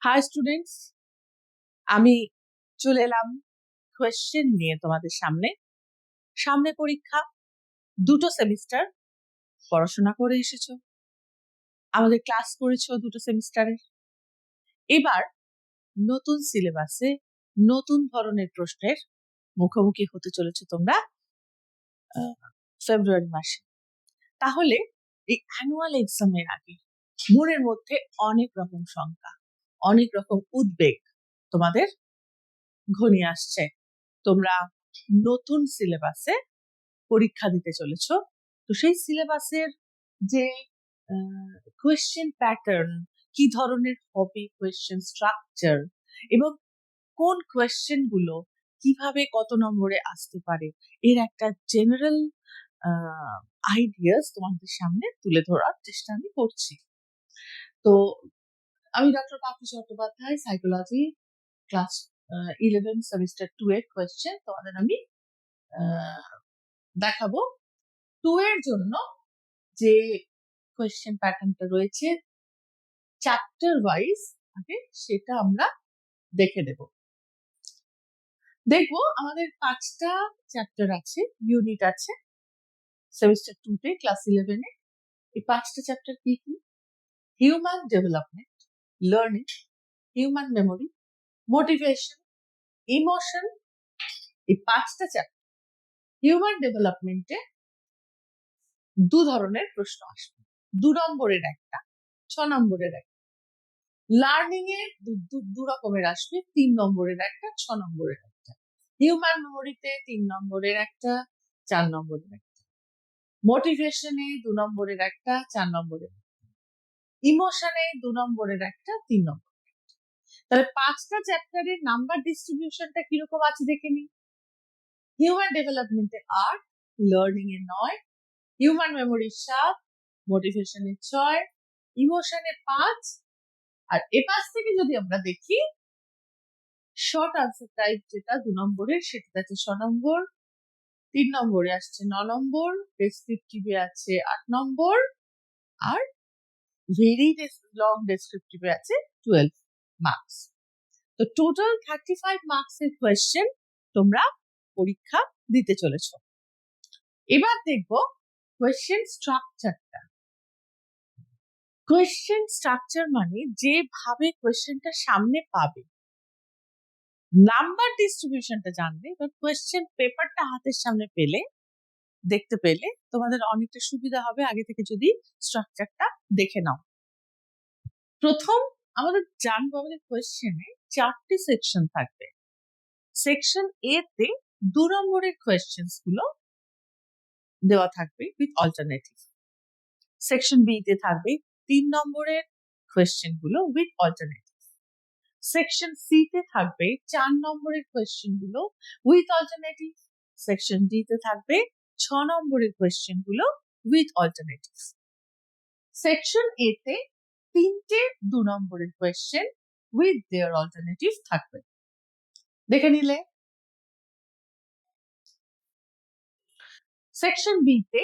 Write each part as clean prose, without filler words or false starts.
High students, আমি চলে এলাম কোয়েশ্চেন নিয়ে তোমাদের সামনে। সামনে পরীক্ষা, 2টো সেমিস্টার পড়াশোনা করে এসেছো, আমাদের ক্লাস করেছো 2টো সেমিস্টারের। এবার নতুন সিলেবাসে নতুন ধরনের প্রশ্নের মুখোমুখি হতে চলেছো তোমরা ফেব্রুয়ারি মাসে। তাহলে এই অ্যানুয়াল এক্সামের আগে মনের মধ্যে অনেক রকম শঙ্কা, অনেক রকম উদ্বেগ তোমাদের ঘনিয়ে আসছে। তোমরা নতুন সিলেবাসে পরীক্ষা দিতে চলেছো, তো সেই সিলেবাসের যে কোয়েশ্চেন প্যাটার্ন, কি ধরনের হবে কোয়েশ্চেন স্ট্রাকচার, এবং কোন কোয়েশ্চেন গুলো কিভাবে কত নম্বরে আসতে পারে, এর একটা জেনারেল আইডিয়াস তোমাদের সামনে তুলে ধরার চেষ্টা আমি করছি। তো আমি ডক্টর পাপড়ি চট্টোপাধ্যায়, সাইকোলজি ক্লাস 11 সেমিস্টার 2 এর কোয়েশ্চেন তোমাদের আমি দেখাবো। 2 এর জন্য যে কোয়েশ্চেন প্যাটার্নটা রয়েছে চ্যাপ্টার ওয়াইজ, আগে সেটা আমরা দেখে নেব। দেখবো আমাদের 5টা চ্যাপ্টার আছে, ইউনিট আছে সেমিস্টার 2 তে, ক্লাস 11 এ। এই 5টা চ্যাপ্টার কি কি? Human development, learning, human memory, motivation, emotion. এই 5টা চ্যাপ্টার। হিউম্যান ডেভেলপমেন্টে 2 ধরনের প্রশ্ন আসবে, 2 নম্বরের একটা, 6 নম্বরের একটা। লার্নিং এ 2 রকমের আসবে, 3 নম্বরের একটা, 6 নম্বরের একটা। হিউম্যান মেমোরিতে 3 নম্বরের একটা, 4 নম্বরের একটা। মোটিভেশনে 2 নম্বরের একটা, 4 নম্বরের একটা। ইমোশনে 2 নম্বরের একটা, 3 নম্বরের একটা। তাহলে 5টা চ্যাপ্টারের নাম্বার ডিস্ট্রিবিউশনটা কিরকম আছে দেখে নিই। হিউম্যান ডেভেলপমেন্টে 8, লার্নিং এ 9, হিউম্যান মেমোরি 7, মোটিভেশনে 6, ইমোশনে 5। আর এপাশ থেকে যদি আমরা দেখি, শর্ট আনসার টাইপ যেটা 2 নম্বরের, সেটা আছে 6 নম্বর, 3 নম্বরে আসছে 9 নম্বর, ডেসক্রিপটিভে আছে 8 নম্বর, আর ভেরি লং ডেসক্রিপটিভে আছে 12 মার্কস। তো টোটাল 35 মার্কসের কোয়েশ্চেন তোমরা পরীক্ষা দিতে চলেছো। এবার দেখবো কোয়েশ্চেন স্ট্রাকচারটা। কোয়েশ্চেন স্ট্রাকচার মানে যেভাবে কোয়েশ্চেনটা সামনে পাবে, নাম্বার ডিস্ট্রিবিউশনটা জানবে, এবার কোয়েশ্চেন পেপারটা হাতের সামনে পেলে, দেখতে পেলে তোমাদের অনেকটা সুবিধা হবে আগে থেকে যদি স্ট্রাকচারটা দেখে নাও। প্রথম আমাদের জানবো, আমাদের কোয়েশ্চেনে 4টে সেকশন থাকবে। সেকশন এ তে 2 নম্বরের কোয়েশ্চেন্স গুলো দেওয়া থাকবে উইথ অল্টারনেটিভ। সেকশন বি তে থাকবে 3 নম্বরের কোয়েশ্চেন গুলো উইথ অল্টারনেটিভ। সেকশন সি তে থাকবে 4 নম্বরের কোয়েশ্চেন গুলো উইথ অল্টারনেটিভ। সেকশন ডি তে থাকবে 6 নম্বরের কোয়েশ্চেন গুলো উইথ অল্টারনেটিভ। সেকশন এ তে 3টে 2 নম্বরের কোয়েশ্চেন উইথ দেয়ার অল্টারনেটিভ থাকবে। দেখে নিলে। সেকশন বি তে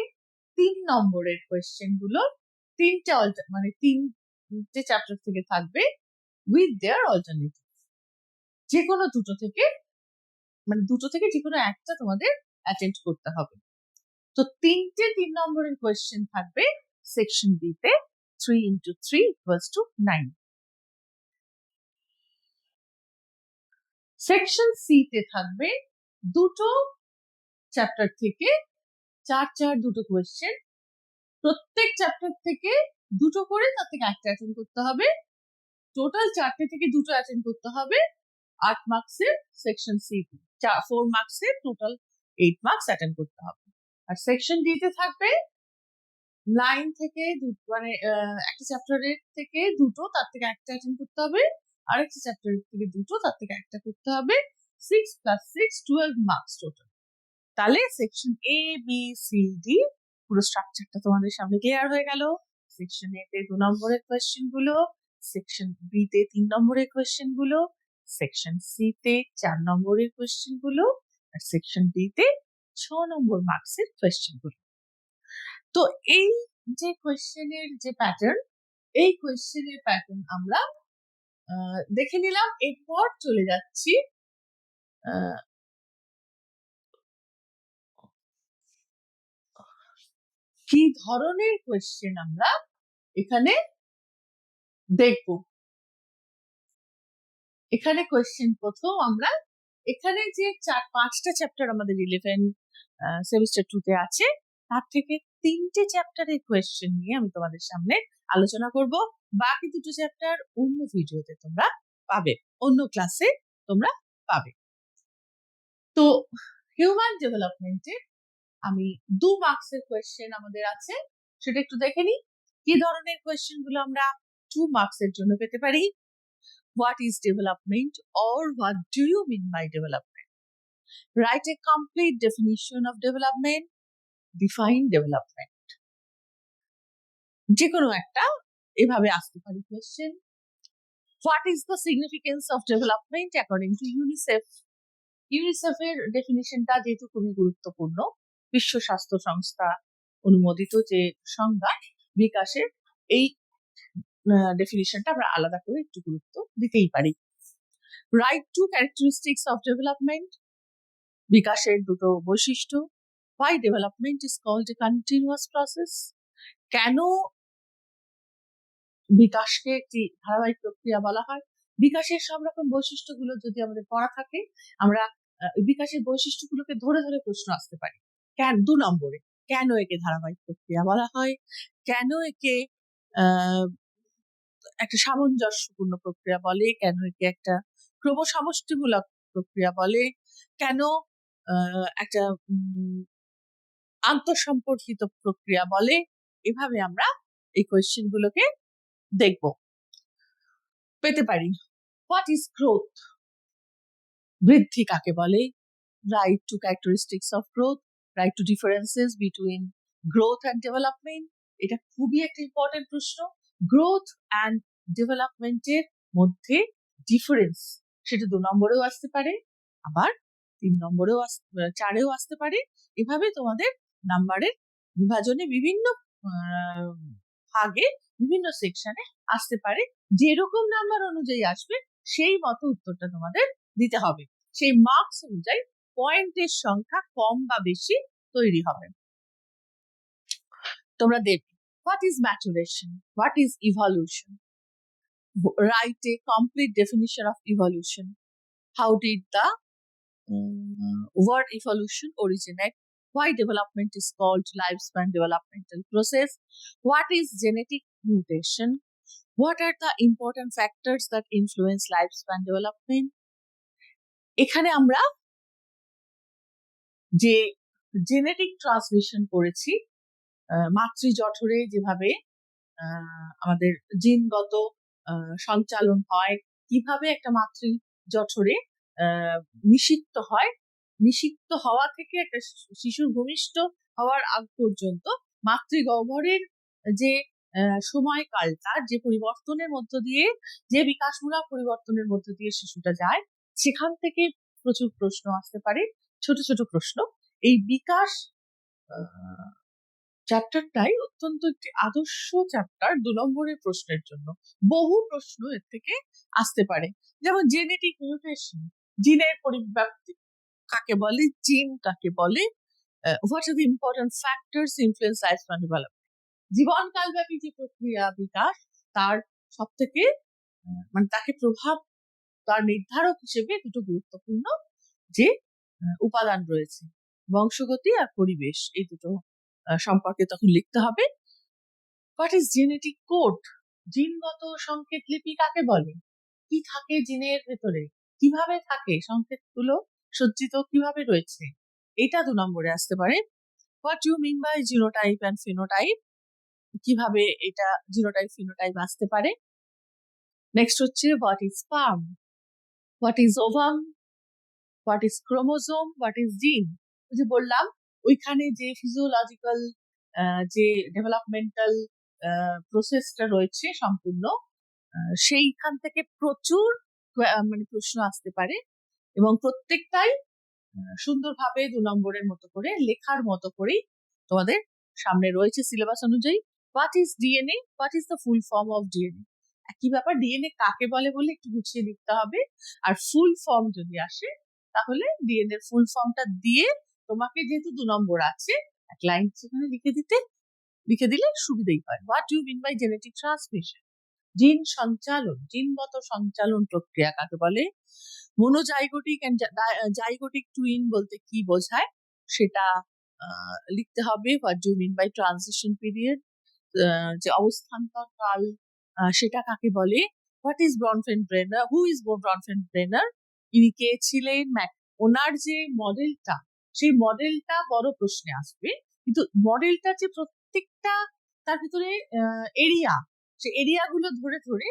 3 নম্বরের কোয়েশ্চেন গুলো 3টে চ্যাপ্টার থেকে থাকবে উইথ দেয়ার অল্টারনেটিভ। যে কোনো দুটো থেকে যে কোনো একটা তোমাদের অ্যাটেন্ড করতে হবে। তো 3টে 3 নম্বরের কোয়েশ্চেন থাকবে সেকশন বি তে, 3 into 3 = 9। সেকশন সি তে থাকবে দুটো চ্যাপ্টার থেকে 4 দুটো কোয়েশ্চেন, প্রত্যেক চ্যাপ্টার থেকে দুটো করে, তার থেকে একটা অ্যাটেন্ড করতে হবে। টোটাল 4টে থেকে দুটো অ্যাটেন্ড করতে হবে। 8 মার্কসের সেকশন সি তে, 4 মার্কসের টোটাল 8 মার্কস অ্যাটেন্ড করতে হবে। আর সেকশন ডি তে থাকবে 9 থেকে একটা চ্যাপ্টারের থেকে দুটো, তার থেকে একটা অ্যাটেন্ড করতে হবে। আরেকটা চ্যাপ্টারের থেকে দুটো, তার থেকে একটা করতে হবে। 6 + 6 12 মার্কস টোটাল। তাহলে section A B C D পুরো স্ট্রাকচারটা তোমাদের সামনে ক্লিয়ার হয়ে গেল। সেকশন এ তে 2 নম্বরের কোয়েশ্চেন গুলো, সেকশন বি তে 3 নম্বরের কোয়েশ্চেন গুলো, সেকশন সি তে 4 নম্বরের কোয়েশ্চেন গুলো, আর সেকশন ডি তে 6 নম্বর মার্কসের কোয়েশ্চেন গুলো। তো এই যে কোয়েশ্চেনের যে প্যাটার্ন, এই কোয়েশ্চেনের প্যাটার্ন আমরা দেখে নিলাম। এরপর চলে যাচ্ছি কি ধরনের কোয়েশ্চেন আমরা এখানে দেখব। এখানে কোয়েশ্চেন প্রথম আমরা এখানে যে 4-5টা চ্যাপ্টার আমাদের 11 সেমিস্টার 2 তে আছে, তার থেকে 3টে চ্যাপ্টারের কোয়েশ্চেন নিয়ে আমি তোমাদের সামনে আলোচনা করব। বাকি 2টো চ্যাপ্টার অন্য ভিডিওতে তোমরা পাবে, অন্য ক্লাসে তোমরা পাবে। তো হিউম্যান ডেভেলপমেন্টে আমি 2 মার্কসের কোয়েশ্চেন আমাদের আছে, সেটা একটু দেখে নিই। কি ধরনের কোয়েশ্চেন গুলো আমরা 2 মার্কসের জন্য পেতে পারি? What is development, or what do you mean by development? Write a complete definition of development. Define development. যে কোনো একটা এভাবে আসতে পারে question. What is the significance of development according to UNICEF? UNICEF এর ডেফিনিশনটা যেহেতু খুবই গুরুত্বপূর্ণ, বিশ্ব স্বাস্থ্য সংস্থা অনুমোদিত যে সংজ্ঞা বিকাশের, এই ডেফিনিশনটা আমরা আলাদা করে একটু গুরুত্ব দিতেই পারি। Right two characteristics of development, বিকাশের 2টো বৈশিষ্ট্য। Why development is called a continuous process? কেন বিকাশকে একটি ধারাবাহিক প্রক্রিয়া বলা হয়? বিকাশের সব রকম বৈশিষ্ট্যগুলো যদি আমাদের পড়া থাকে, আমরা বিকাশের বৈশিষ্ট্যগুলোকে ধরে ধরে প্রশ্ন আসতে পারি। 2 নম্বরে কেন একে ধারাবাহিক প্রক্রিয়া বলা হয়, কেন একে একটা সামঞ্জস্যপূর্ণ প্রক্রিয়া বলে, কেন একে একটা ক্রমসমষ্টিমূলক প্রক্রিয়া বলে, কেন একটা আন্তঃসম্পর্কিত প্রক্রিয়া বলে। এভাবে আমরা এই কোয়েশ্চেন গুলোকে দেখব, পেতে পারি। হোয়াট ইজ গ্রোথ, বৃদ্ধি কাকে বলে? Right two characteristics of growth, right two differences between growth and development. এটা খুবই একটা ইম্পর্টেন্ট প্রশ্ন। গ্রোথ অ্যান্ড ডেভেলপমেন্টের মধ্যে ডিফারেন্স, সেটা 2 নম্বরেও আসতে পারে, আবার 3 নম্বরেও 4এও আসতে পারে। এভাবে তোমাদের নাম্বারের বিভাজনে বিভিন্ন ভাগে বিভিন্ন সেকশনে আসতে পারে। যেরকম নাম্বার অনুযায়ী আসবে সেই মতো উত্তরটা তোমাদের দিতে হবে। সেই মার্কস অনুযায়ী পয়েন্টের সংখ্যা কম বা বেশি তৈরি হবে। তোমরা দেখবে what is maturation, what is evolution? Write a complete definition of evolution. How did the word evolution originate? Why development is called lifespan developmental process? What is genetic mutation? What are the important factors that influence lifespan development? এখানে আমরা যে genetic transmission করেছি, মাতৃজঠরে যেভাবে আমাদের জিনগত সঞ্চালন হয়, কিভাবে একটা মাতৃজঠরে নিষিক্ত হয়, নিষিক্ত হওয়া থেকে একটা শিশুর ভূমিষ্ঠ হওয়ার আগ পর্যন্ত মাতৃগহ্বরের যে সময়কালটা, যে পরিবর্তনের মধ্য দিয়ে, যে বিকাশমূলক পরিবর্তনের মধ্য দিয়ে শিশুটা যায়, সেখান থেকে প্রচুর প্রশ্ন আসতে পারে, ছোট ছোট প্রশ্ন। এই বিকাশ চ্যাপ্টারটাই অত্যন্ত একটি আদর্শ চ্যাপ্টার 2 নম্বরের প্রশ্নের জন্য। বহু প্রশ্ন এর থেকে আসতে পারে, যেমন জেনেটিক মিউটেশন, জিনের পরিব্যাপ্তি কাকে বলে, জিন কাকে বলে, what are the important factors influence lifespan development. জীবনকালব্যাপী যে প্রক্রিয়া বিকাশ, তার সব থেকে মানে তাকে প্রভাব, তার নির্ধারক হিসেবে 2টো গুরুত্বপূর্ণ যে উপাদান রয়েছে, বংশগতি আর পরিবেশ, এই 2টো সম্পর্কে তখন লিখতে হবে। হোয়াট ইজ জেনেটিক কোড, জিনগত সংকেত লিপি কাকে বলে, কি থাকে জিনের ভেতরে, কিভাবে থাকে, সংকেতগুলো সজ্জিত কিভাবে রয়েছে, এটা 2 নম্বরে আসতে পারে। What you mean by genotype and phenotype, কিভাবে এটা জিনোটাইপ ফিনোটাইপ আসতে পারে। নেক্সট হচ্ছে what is sperm, what is ovum, what is chromosome, what is gene. যে বললাম ওইখানে যে ফিজিওলজিক্যাল যে ডেভেলপমেন্টাল প্রসেসটা রয়েছে সম্পূর্ণ, সেইখান থেকে প্রচুর মানে প্রশ্ন আসতে পারে, এবং প্রত্যেকটাই সুন্দরভাবে 2 নম্বরের মতো করে লেখার মতো করেই তোমাদের সামনে রয়েছে সিলেবাস অনুযায়ী। What is DNA, what is the full form of DNA, একই ব্যাপার, ডিএনএ কাকে বলে বলে একটু গুছিয়ে লিখতে হবে। আর ফুল ফর্ম যদি আসে তাহলে ডিএনএ ফুল ফর্মটা দিয়ে তোমাকে যেহেতু 2 নম্বর আছে এক লাইন সেখানে লিখে দিলে সুবিধাই হয়। What you mean by genetic transmission? Gene সঞ্চালন, জিনগত সঞ্চালন প্রক্রিয়া কাকে বলে? মোনোজাইগোটিক এন্ড জাইগোটিক টুইন বলতে কি বোঝায় সেটা লিখতে হবে। What do mean by transition period, যে অবস্থান্তর কাল সেটা কাকে বলে? What is Bronfenbrenner, who is Bronfenbrenner, ইনি কে ছিলেন? ওনার যে মডেলটা, সেই মডেলটা বড় প্রশ্নে আসবে, কিন্তু মডেলটা যে প্রত্যেকটা তার ভিতরে এরিয়া, সে এরিয়াগুলো ধরে ধরে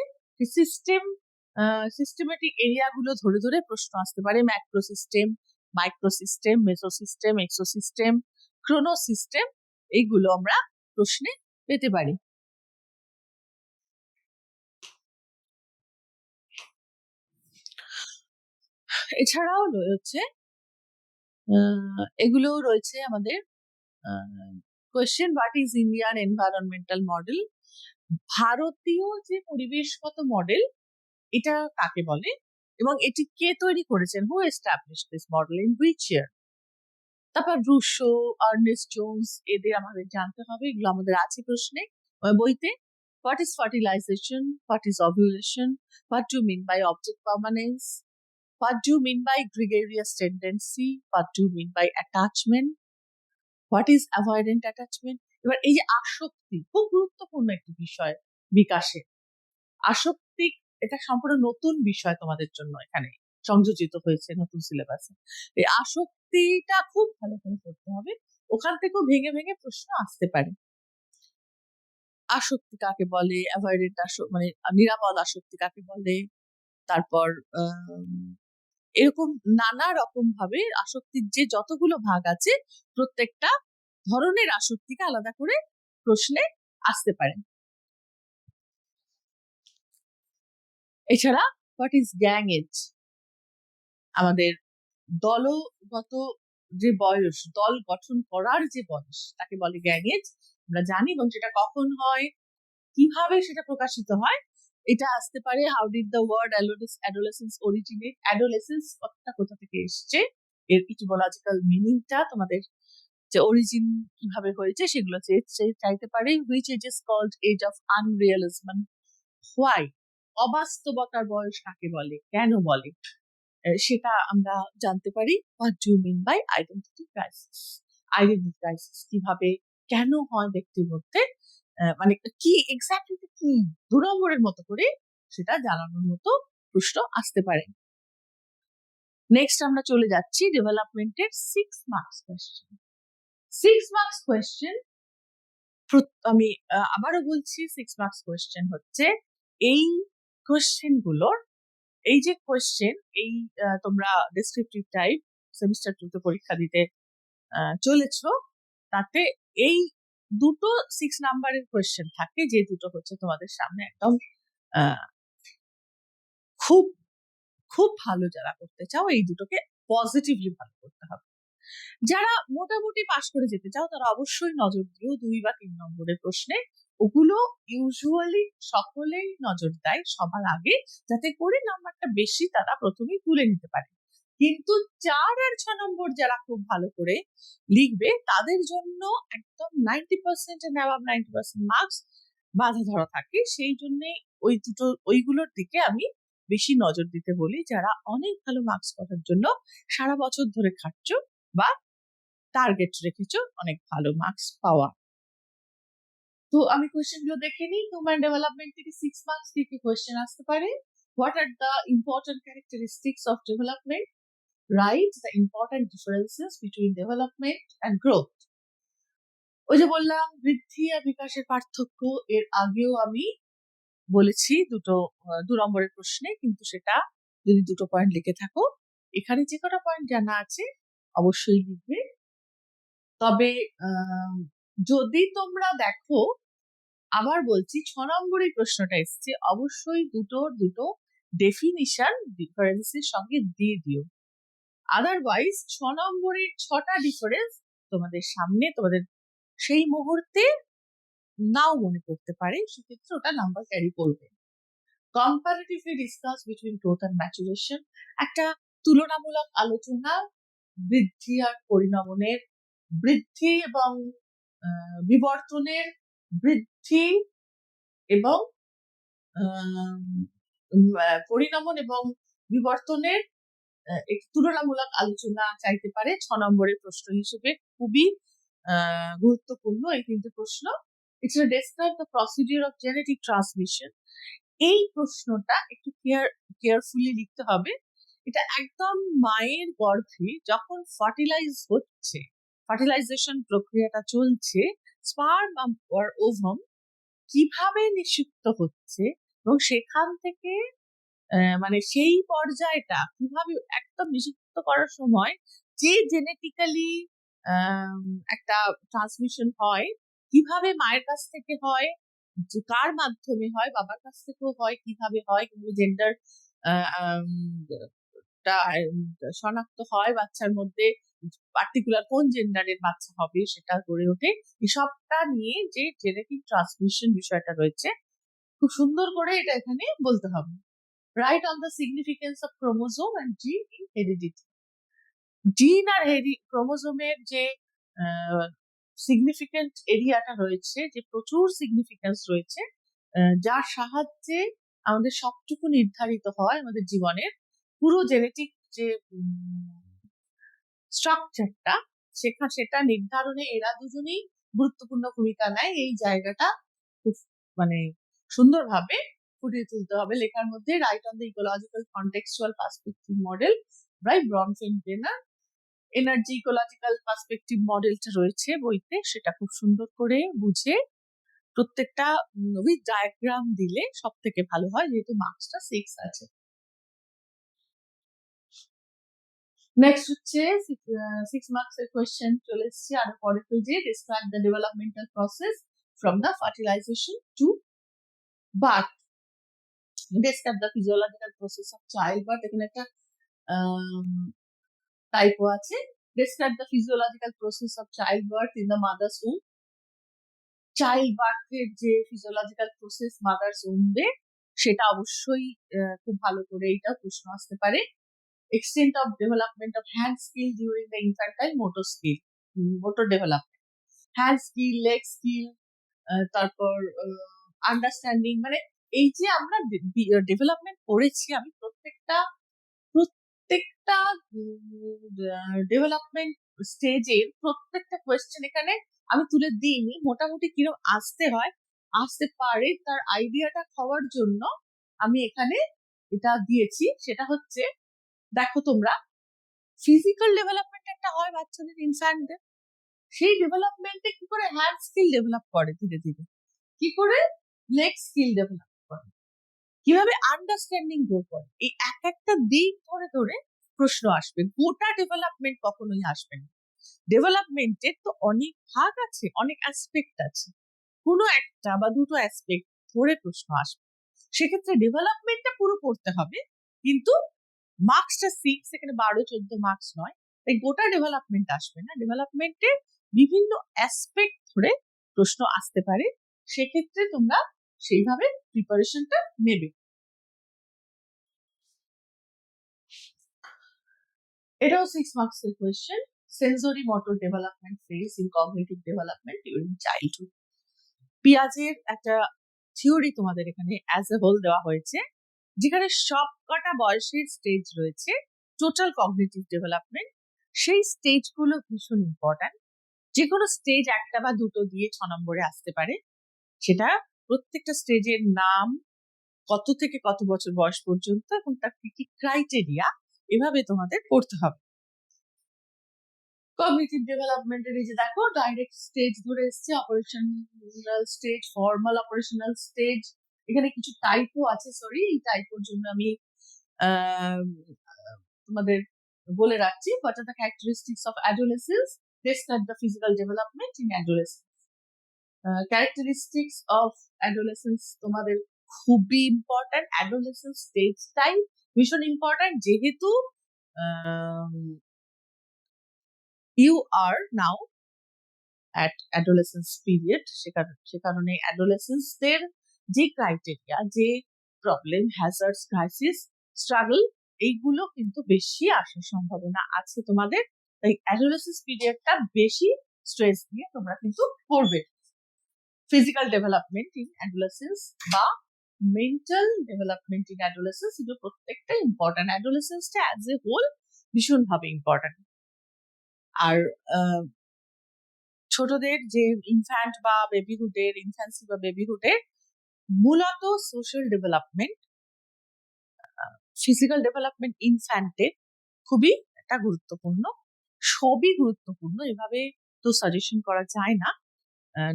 সিস্টেমেটিক এরিয়াগুলো ধরে ধরে প্রশ্ন আসতে পারে। Macro system, micro system, meso system, exo system, chrono system, এইগুলো আমরা প্রশ্নে পেতে পারি। এছাড়াও রয়েছে এগুলো রয়েছে আমাদের question, what is Indian environmental model? ভারতীয় যে পরিবেশগত মডেল এটা কাকে বলে এবং এটি কে তৈরি করেছেন? Who establish this model, in which year? তারপর রুশো, আর্নেস্ট জোন্স, এদের আমাদের জানতে হবে, এগুলো আমাদের আছে প্রশ্নে বইতে। What is fertilization, what is ovulation, what do mean by object permanence, what do mean by gregarious tendency, what do mean by attachment, what is avoidant attachment? এবার এই যে আসক্তি, খুব গুরুত্বপূর্ণ একটি বিষয় বিকাশে। আসক্তি এটা সম্পূর্ণ নতুন বিষয় তোমাদের জন্য এখানে সংযোজিত হয়েছে নতুন সিলেবাসে। এই আসক্তিটা খুব ভালো করে পড়তে হবে, ওখান থেকেও ভেঙে ভেঙে প্রশ্ন আসতে পারে। আসক্তি কাকে বলে, অ্যাভয়েডেন্ট মানে নিরাপদ আসক্তি কাকে বলে, তারপর এরকম নানা রকম ভাবে আসক্তির যে যতগুলো ভাগ আছে প্রত্যেকটা ধরনের আসক্তিকে আলাদা করে প্রশ্নে আসতে পারে। এছাড়া হোয়াট ইজ গ্যাং এজ, আমাদের দলগত যে বয়স, দল গঠন করার যে বয়স তাকে বলে গ্যাং এজ, আমরা জানি, এবং সেটা কখন হয়, কিভাবে সেটা প্রকাশিত হয়, এটা আসতে পারে। How did the word adolescence originate, adolescence কথাটা কোথা থেকে এসছে, এর ইটিমোলজিক্যাল মিনিংটা তোমাদের যে অরিজিন কিভাবে হয়েছে সেগুলো চাইতে পারে। Which age is called age of unrealism, why, অবাস্তবতার বয়স কাকে বলে, কেন বলে, সেটা আমরা জানতে পারি। What do mean by identity crisis, identity crisis কিভাবে কেন হয় ব্যক্তির মধ্যে, মানে কি এক্স্যাক্টলি কি 2 নম্বরের মতো করে সেটা জানানোর মতো প্রশ্ন আসতে পারে। নেক্সট আমরা চলে যাচ্ছি ডেভেলপমেন্টের 6 মার্কস কোয়েশ্চেন। 6 মার্কস কোয়েশ্চেন, আমি আবারও বলছি 6 মার্কস কোয়েশ্চেন হচ্ছে এই কোয়েশ্চেন গুলোর, এই যে কোয়েশ্চেন, এই তোমরা ডেসক্রিপটিভ টাইপ সেমিস্টার 2 তে পরীক্ষা দিতে চলেছ, তাতে এই দুটো 6 নাম্বারের কোয়েশ্চেন থাকে, যে দুটো হচ্ছে তোমাদের সামনে একদম খুব খুব ভালো যারা করতে চাও এই দুটোকে পজিটিভলি ভালো করতে হবে। যারা মোটামুটি পাশ করে যেতে চাও তারা অবশ্যই নজর দিও 2 বা 3 নম্বরের প্রশ্নে, ওগুলো ইউজুয়ালি সকলেই নজর দেয় সবার আগে, যাতে করে নাম্বারটা বেশি তারা প্রথমেই তুলে নিতে পারে। কিন্তু 4 আর 6 নম্বর যারা খুব ভালো করে লিখবে তাদের জন্য একদম 90% এন্ড অ্যাবাভ 90% মার্কস বাধা ধরা থাকে। সেই জন্য ওইগুলোর দিকে আমি বেশি নজর দিতে বলি, যারা অনেক ভালো মার্কস করার জন্য সারা বছর ধরে খাটছো বা টার্গেট রেখেছো অনেক ভালো মার্কস পাওয়া। তো আমি কোয়েশ্চেন গুলো দেখে নিই। হিউম্যান ডেভেলপমেন্ট থেকে 6 মার্কস কি কি কোয়েশ্চেন আসতে পারে? What are the important characteristics of development? Write the important differences between development and growth. ওই যে বললাম বৃদ্ধি আর বিকাশের পার্থক্য, এর আগেও আমি বলেছি 2 নম্বরের প্রশ্নে, কিন্তু সেটা যদি 2 পয়েন্ট লিখে থাকো, এখানে যে কটা পয়েন্ট জানা আছে অবশ্যই লিখবে। তবে যদি তোমরা দেখো, আবার বলছি 6 নম্বরের প্রশ্নটা এসছে, অবশ্যই দুটো ডেফিনিশন ডিফারেন্সের সঙ্গে দিয়ে দিও, আদারওয়াইজ 6 নম্বরের 6টা ডিফারেন্স তোমাদের সামনে তোমাদের সেই মুহূর্তে নাও মনে করতে পারে, সেক্ষেত্রে ওটা নাম্বার ক্যারি করবে। Comparatively discuss between growth and maturation, একটা তুলনামূলক আলোচনা বৃদ্ধি আর পরিণমনের, বৃদ্ধি এবং বিবর্তনের, বৃদ্ধি এবং পরিণমন এবং বিবর্তনের একটি তুলনামূলক আলোচনা চাইতে পারে 6 নম্বরের প্রশ্ন হিসেবে। খুবই গুরুত্বপূর্ণ এই তিনটে প্রশ্ন। এছাড়া describe the procedure of genetic transmission, এই প্রশ্নটা একটু কেয়ারফুলি লিখতে হবে। এটা একদম মায়ের গর্ভে যখন ফার্টিলাইজেশন প্রক্রিয়াটা চলছে, স্পার্ম আর ওভাম কিভাবে নিষিক্ত হচ্ছে এবং সেখান থেকে মানে সেই পর্যায়টা কিভাবে একদম নিষিক্ত করার সময় যে জেনেটিক্যালি একটা ট্রান্সমিশন হয়, কিভাবে মায়ের কাছ থেকে হয়, কার মাধ্যমে হয়, বাবার কাছ থেকেও হয়, কিভাবে হয়, কিন্তু জেন্ডার শনাক্ত হয় বাচ্চার মধ্যে, পার্টিকুলার কোন জেন্ডারের বাচ্চা হবে সেটা গড়ে ওঠে, এসবটা নিয়ে যে জেনেটিক ট্রান্সমিশন বিষয়টা রয়েছে খুব সুন্দর করে এটা এখানে বলতে হবে। Right on the significance of chromosome and জিন ইন হেরিডিটি, জিন আর ক্রোমোজোমের যে সিগনিফিকেন্ট এরিয়াটা রয়েছে, যে প্রচুর সিগনিফিকেন্স রয়েছে, যার সাহায্যে আমাদের সবটুকু নির্ধারিত হয় আমাদের জীবনের পুরো জেনেটিক যে স্ট্রাকচারটা, সেটা নির্ধারণে এরা দুজনেই গুরুত্বপূর্ণ ভূমিকা নেয়। এই জায়গাটা খুব মানে সুন্দরভাবে ফুটিয়ে তুলতে হবে লেখার মধ্যে। Write on the ecological contextual perspective model by Bronfenbrenner, energy ecological perspective মডেলটা রয়েছে বইতে, সেটা খুব সুন্দর করে বুঝে প্রত্যেকটা উইথ ডায়াগ্রাম দিলে সব থেকে ভালো হয়, যেহেতু মার্কসটা 6 আছে। নেক্সট হচ্ছে 6 মার্কসের কোয়েশ্চেন চলে এসছে আর পরের পেজে। Describe the developmental process from the fertilization to birth, describe the physiological process of child birth, এখানে একটা টাইপো আছে। Describe the physiological process of child birth in the mother's um, child বার্থের যে ফিজিওলজিক্যাল প্রসেস মাদার্স উম্বে, সেটা অবশ্যই খুব ভালো করে এটা প্রশ্ন আসতে পারে। Extent of development of hand skill during the infantile motor skill, motor development, hand skill, leg skill, তারপর আন্ডারস্ট্যান্ডিং, মানে এই যে আমরা ডেভেলপমেন্ট করেছি, আমি প্রত্যেকটা ডেভেলপমেন্ট স্টেজের প্রত্যেকটা কোয়েশ্চেন এখানে আমি তুলে দিইনি, মোটামুটি কিরকম আসতে পারে তার আইডিয়াটা হওয়ার জন্য আমি এখানে এটা দিয়েছি। সেটা হচ্ছে, দেখো তোমরা, ফিজিক্যাল ডেভেলপমেন্ট একটা হয় বাচ্চাদের, ইনফ্যান্টদের, সেই ডেভেলপমেন্টে কি করে হ্যান্ড স্কিল ডেভেলপ করে ধীরে ধীরে, কি করে লেগ স্কিল ডেভেলপ করে, কিভাবে আন্ডারস্ট্যান্ডিং গ্রো করে, এই এক একটা দিক ধরে ধরে প্রশ্ন আসবে। গোটা ডেভেলপমেন্ট কখনোই আসবে না। ডেভেলপমেন্টের তো অনেক ভাগ আছে, অনেক অ্যাসপেক্ট আছে, কোনো একটা বা দুটো অ্যাসপেক্ট ধরে প্রশ্ন আসবে। সেক্ষেত্রে ডেভেলপমেন্টটা পুরো পড়তে হবে, কিন্তু মার্কসটা 6, এখানে 12-14 মার্কস নয়, তাই গোটা ডেভেলপমেন্ট আসবে না। ডেভেলপমেন্টের বিভিন্ন অ্যাসপেক্ট ধরে প্রশ্ন আসতে পারে, সেক্ষেত্রে তোমরা সেইভাবে প্রিপারেশনটা নেবে। এটাও 6 মার্কসের question. Sensory motor development phase in cognitive development during childhood, পিয়াজের একটা থিওরি তোমাদের এখানে অ্যাজ এ হোল দেওয়া হয়েছে, যেখানে সব কটা বয়সের স্টেজ রয়েছে টোটাল কগনিটিভ ডেভেলপমেন্ট। সেই স্টেজগুলো ভীষণ ইম্পর্ট্যান্ট। যে কোনো স্টেজ একটা বা দুটো দিয়ে 6 নম্বরে আসতে পারে। সেটা প্রত্যেকটা স্টেজের নাম, কত থেকে কত বছর বয়স পর্যন্ত, এবং তার কি কি ক্রাইটেরিয়া, এভাবে তোমাদের পড়তে হবে। কগনিটিভ ডেভেলপমেন্টের এই যে দেখো ডাইরেক্ট স্টেজ ধরে এসছে, operational stage, formal operational stage, এখানে কিছু টাইপও আছে, সরি এই টাইপোর জন্য আমি তোমাদের বলে রাখছি। What are the characteristics of adolescence, describe the physical development in adolescence. Characteristics of adolescence তোমাদের খুবই ইম্পর্ট্যান্ট, অ্যাডোলেসেন্স স্টেজটাই ভীষণ ইম্পর্ট্যান্ট, যেহেতু you are now at adolescence period, সে কারণে অ্যাডোলেসেন্সদের যে ক্রাইটেরিয়া, যে প্রবলেম, হ্যাজার্ডস, ক্রাইসিস, স্ট্রাগল, এইগুলো কিন্তু বেশি আসার সম্ভাবনা আছে তোমাদের। তাই অ্যাডোলেসেন্স পিরিয়ডটা বেশি স্ট্রেস দিয়ে তোমরা কিন্তু পড়বে। ফিজিক্যাল ডেভেলপমেন্ট ইন অ্যাডোলেসেন্স বা মেন্টাল ডেভেলপমেন্ট ইন অ্যাডোলেসেন্স, এগুলো প্রত্যেকটা ইম্পর্টেন্ট। অ্যাডোলেসেন্সটা অ্যাজ এ হোল ভীষণভাবে ইম্পর্টেন্ট। আর ছোটদের যে ইনফ্যান্ট বা বেবিহুডের, ইনফ্যান্সি বা বেবিহুডের মূলত সোশ্যাল ডেভেলপমেন্ট, ফিজিক্যাল ডেভেলপমেন্ট ইনফ্যান্টের খুবই একটা গুরুত্বপূর্ণ, সবই গুরুত্বপূর্ণ, এভাবে তো সাজেশন করা যায় না।